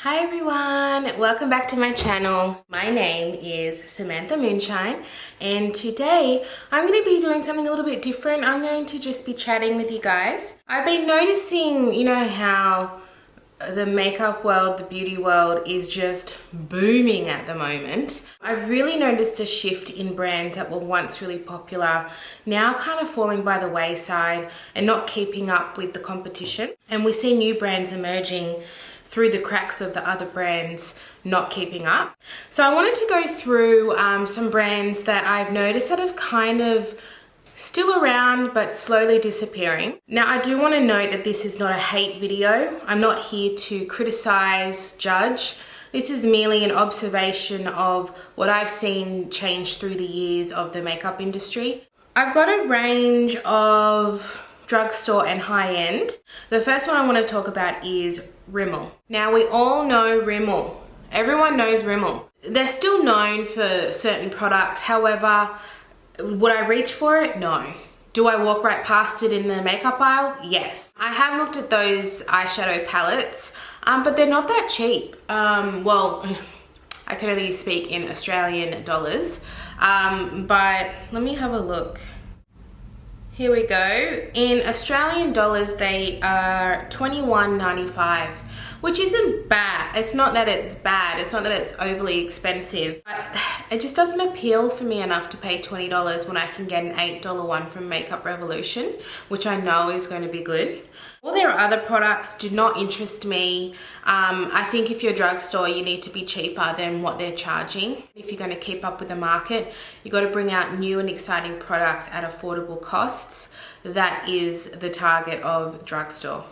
Hi everyone, welcome back to my channel. My name is Samantha Moonshine and today I'm going to be doing something a little bit different. I'm going to just be chatting with you guys. I've been noticing, you know how the makeup world, the beauty world is just booming at the moment. I've really noticed a shift in brands that were once really popular, now kind of falling by the wayside and not keeping up with the competition. And we see new brands emerging through the cracks of the other brands not keeping up. So I wanted to go through some brands that I've noticed that have kind of still around but slowly disappearing. Now I do want to note that this is not a hate video. I'm not here to criticize, judge. This is merely an observation of what I've seen change through the years of the makeup industry. I've got a range of drugstore and high-end. The first one I want to talk about is Rimmel. Now we all know Rimmel. Everyone knows Rimmel. They're still known for certain products. However, would I reach for it? No. Do I walk right past it in the makeup aisle? Yes. I have looked at those eyeshadow palettes, but they're not that cheap. Well, I can only speak in Australian dollars, but let me have a look. Here we go. In Australian dollars, they are $21.95, which isn't bad. It's not that it's bad. It's not that it's overly expensive. But it just doesn't appeal for me enough to pay $20 when I can get an $8 one from Makeup Revolution, which I know is going to be good. All their other products do not interest me. I think if you're a drugstore, you need to be cheaper than what they're charging. If you're going to keep up with the market, you've got to bring out new and exciting products at affordable costs. That is the target of drugstore.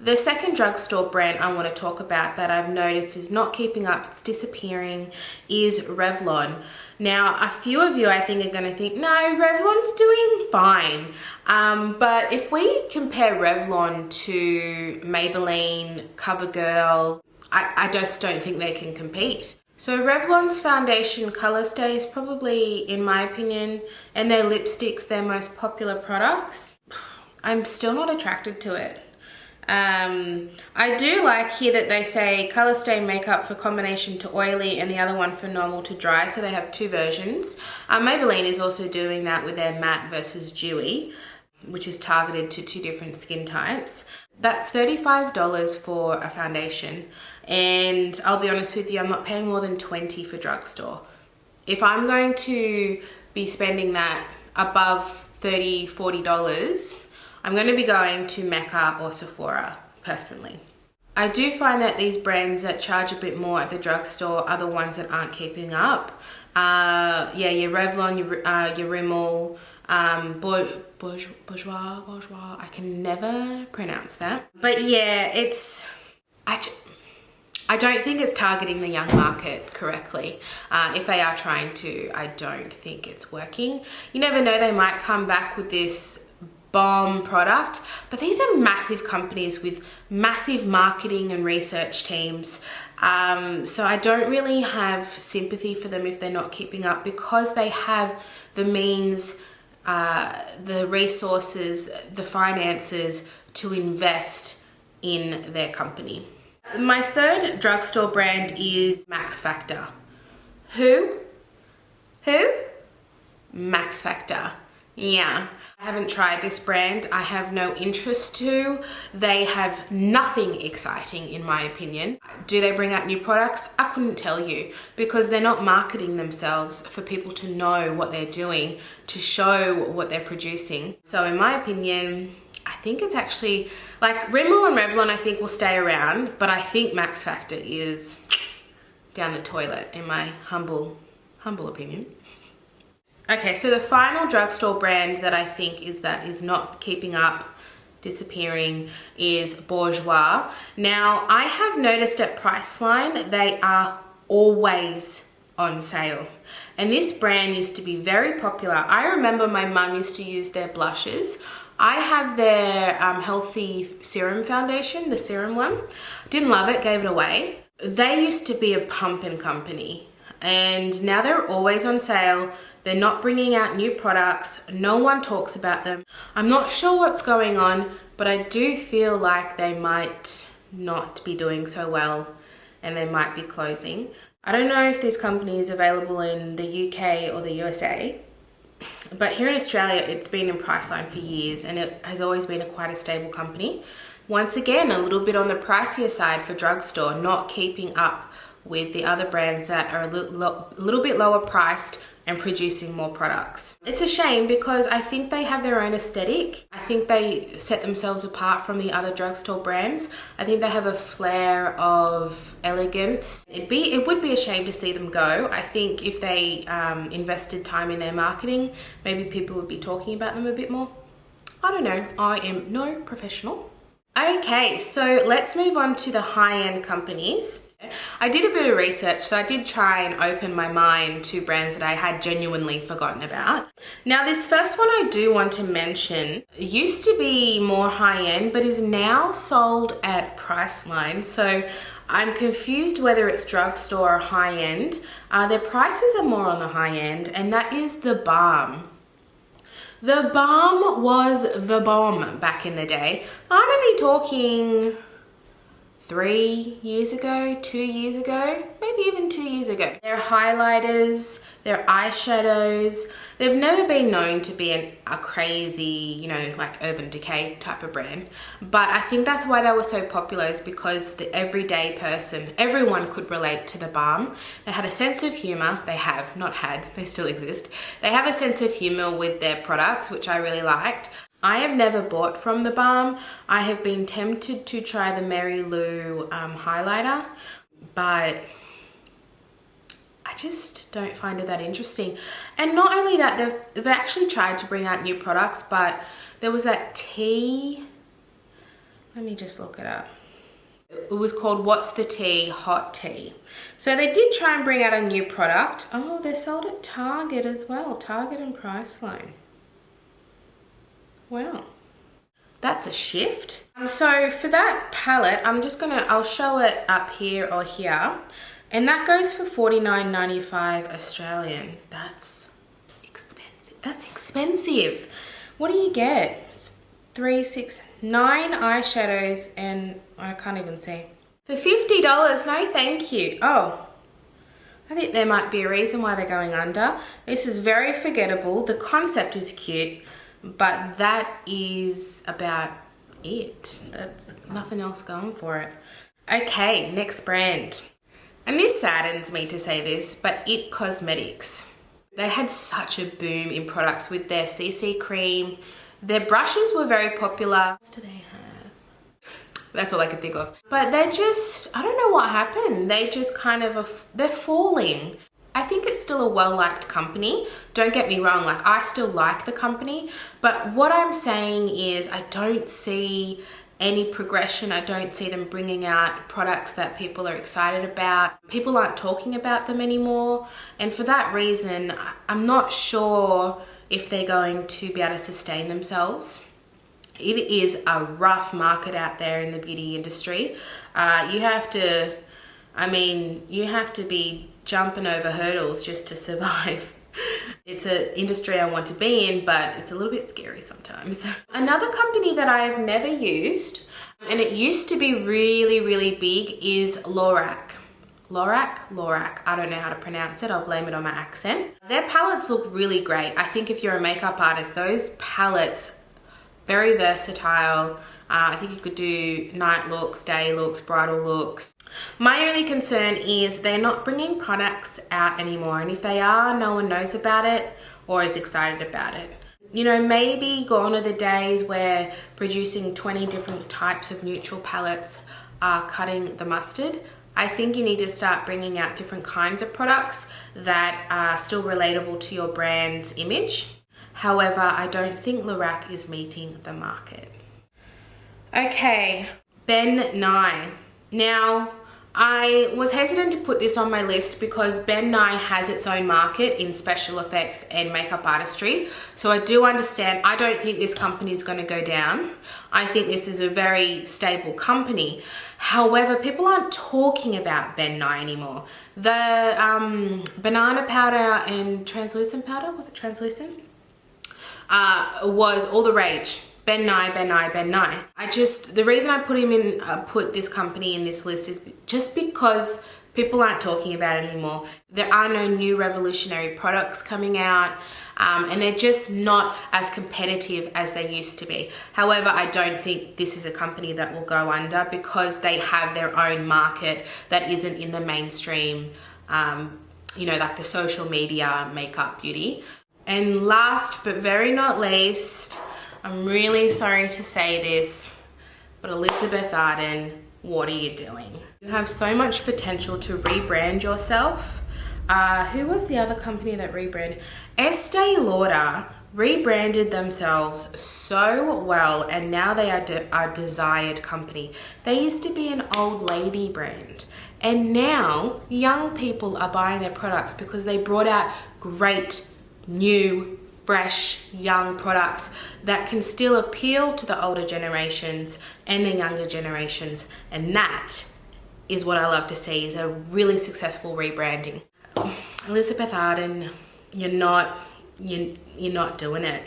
The second drugstore brand I want to talk about that I've noticed is not keeping up, it's disappearing, is Revlon. Now, a few of you I think are going to think, no, Revlon's doing fine. But if we compare Revlon to Maybelline, CoverGirl, I just don't think they can compete. So Revlon's foundation color stay is probably, in my opinion, and their lipsticks, their most popular products. I'm still not attracted to it. I do like here that they say color stay makeup for combination to oily and the other one for normal to dry, so they have two versions. Maybelline is also doing that with their matte versus dewy, which is targeted to two different skin types. That's $35 for a foundation, and I'll be honest with you, I'm not paying more than $20 for drugstore. If I'm going to be spending that above $30, $40, I'm going to be going to Mecca or Sephora, personally. I do find that these brands that charge a bit more at the drugstore are the ones that aren't keeping up. Yeah, your Revlon, your Rimmel, bourgeois, I can never pronounce that. But yeah, I don't think it's targeting the young market correctly. If they are trying to, I don't think it's working. You never know, they might come back with this bomb product, but these are massive companies with massive marketing and research teams, so I don't really have sympathy for them if they're not keeping up, because they have the means, the resources, the finances to invest in their company. My third drugstore brand is Max Factor. Who? Max Factor. Yeah, I haven't tried this brand. I have no interest to. They have nothing exciting, in my opinion. Do they bring out new products? I couldn't tell you, because they're not marketing themselves for people to know what they're doing, to show what they're producing. So in my opinion, I think it's actually, like, Rimmel and Revlon I think will stay around, but I think Max Factor is down the toilet, in my humble opinion. Okay, so the final drugstore brand that I think is not keeping up, disappearing, is Bourgeois. Now, I have noticed at Priceline, they are always on sale. And this brand used to be very popular. I remember my mum used to use their blushes. I have their Healthy Serum Foundation, the serum one. Didn't love it, gave it away. They used to be a pumping company, and now they're always on sale. They're not bringing out new products. No one talks about them. I'm not sure what's going on, but I do feel like they might not be doing so well and they might be closing. I don't know if this company is available in the UK or the USA, but here in Australia, it's been in Priceline for years and it has always been quite a stable company. Once again, a little bit on the pricier side for drugstore, not keeping up with the other brands that are a little bit lower priced and producing more products. It's a shame because I think they have their own aesthetic. I think they set themselves apart from the other drugstore brands. I think they have a flair of elegance. It would be a shame to see them go. I think if they invested time in their marketing, maybe people would be talking about them a bit more. I don't know, I am no professional. Okay, so let's move on to the high-end companies. I did a bit of research, so I did try and open my mind to brands that I had genuinely forgotten about. Now, this first one I do want to mention used to be more high-end, but is now sold at Priceline. So I'm confused whether it's drugstore or high-end. Their prices are more on the high-end, and that is the balm. The balm was the bomb back in the day. I'm only talking 3 years ago, 2 years ago, maybe even 2 years ago. Their highlighters, their eyeshadows, they've never been known to be a crazy, like Urban Decay type of brand. But I think that's why they were so popular, is because the everyday person, everyone could relate to the balm. They had a sense of humor. They have, not had, they still exist. They have a sense of humor with their products, which I really liked. I have never bought from the balm. I have been tempted to try the Mary Lou highlighter, but I just don't find it that interesting. And not only that, they've actually tried to bring out new products, but there was that tea. Let me just look it up. It was called What's the Tea? Hot Tea. So they did try and bring out a new product. Oh, they're sold at Target as well. Target and Priceline. Wow, that's a shift. So for that palette, I'll show it up here or here, and that goes for $49.95 Australian. That's expensive. That's expensive. What do you get? 3, 6, 9 eyeshadows, and I can't even see. For $50, no thank you. Oh, I think there might be a reason why they're going under. This is very forgettable. The concept is cute, but that is about it. That's nothing else going for it. Okay, next brand. And this saddens me to say this, but It Cosmetics. They had such a boom in products with their CC cream. Their brushes were very popular. What do they have? That's all I could think of. But they're just, I don't know what happened. They just kind of, they're falling. I think it's still a well-liked company. Don't get me wrong, like I still like the company, but what I'm saying is I don't see any progression. I don't see them bringing out products that people are excited about. People aren't talking about them anymore. And for that reason, I'm not sure if they're going to be able to sustain themselves. It is a rough market out there in the beauty industry. You have to be jumping over hurdles just to survive. It's an industry I want to be in, but it's a little bit scary sometimes. Another company that I have never used, and it used to be really, really big, is Lorac. Lorac. I don't know how to pronounce it. I'll blame it on my accent. Their palettes look really great. I think if you're a makeup artist, those palettes, very versatile. I think you could do night looks, day looks, bridal looks. My only concern is they're not bringing products out anymore, and if they are, no one knows about it or is excited about it. Maybe gone are the days where producing 20 different types of neutral palettes are cutting the mustard. I think you need to start bringing out different kinds of products that are still relatable to your brand's image. However, I don't think Lorac is meeting the market. Okay, Ben Nye. Now, I was hesitant to put this on my list because Ben Nye has its own market in special effects and makeup artistry. So I do understand. I don't think this company is going to go down. I think this is a very stable company. However, people aren't talking about Ben Nye anymore. The banana powder and translucent powder, was it translucent? Was all the rage Ben Nye, Ben Nye, Ben Nye. The reason I put this company in this list is just because people aren't talking about it anymore. There are no new revolutionary products coming out, and they're just not as competitive as they used to be. However, I don't think this is a company that will go under because they have their own market that isn't in the mainstream, you know, like the social media makeup beauty. And last but very not least, I'm really sorry to say this, but Elizabeth Arden, what are you doing? You have so much potential to rebrand yourself. Who was the other company that rebranded? Estee Lauder rebranded themselves so well, and now they are a desired company. They used to be an old lady brand, and now young people are buying their products because they brought out great, new, fresh, young products that can still appeal to the older generations and the younger generations. And that is what I love to see, is a really successful rebranding. Elizabeth Arden, you're not doing it.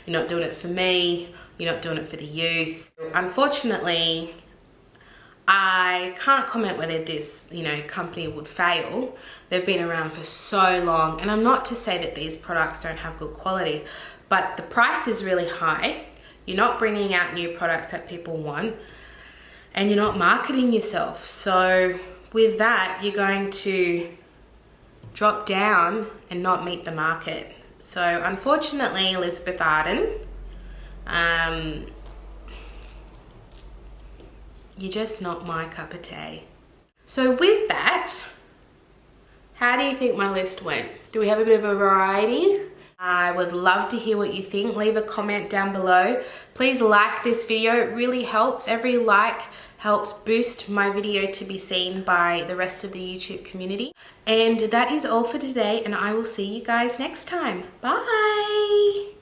You're not doing it for me. You're not doing it for the youth. Unfortunately, I can't comment whether this, you know, company would fail. They've been around for so long, and I'm not to say that these products don't have good quality, but the price is really high. You're not bringing out new products that people want, and you're not marketing yourself. So with that, you're going to drop down and not meet the market. So unfortunately, Elizabeth Arden, you're just not my cup of tea. So with that, how do you think my list went? Do we have a bit of a variety? I would love to hear what you think. Leave a comment down below. Please like this video. It really helps. Every like helps boost my video to be seen by the rest of the YouTube community. And that is all for today, and I will see you guys next time. Bye!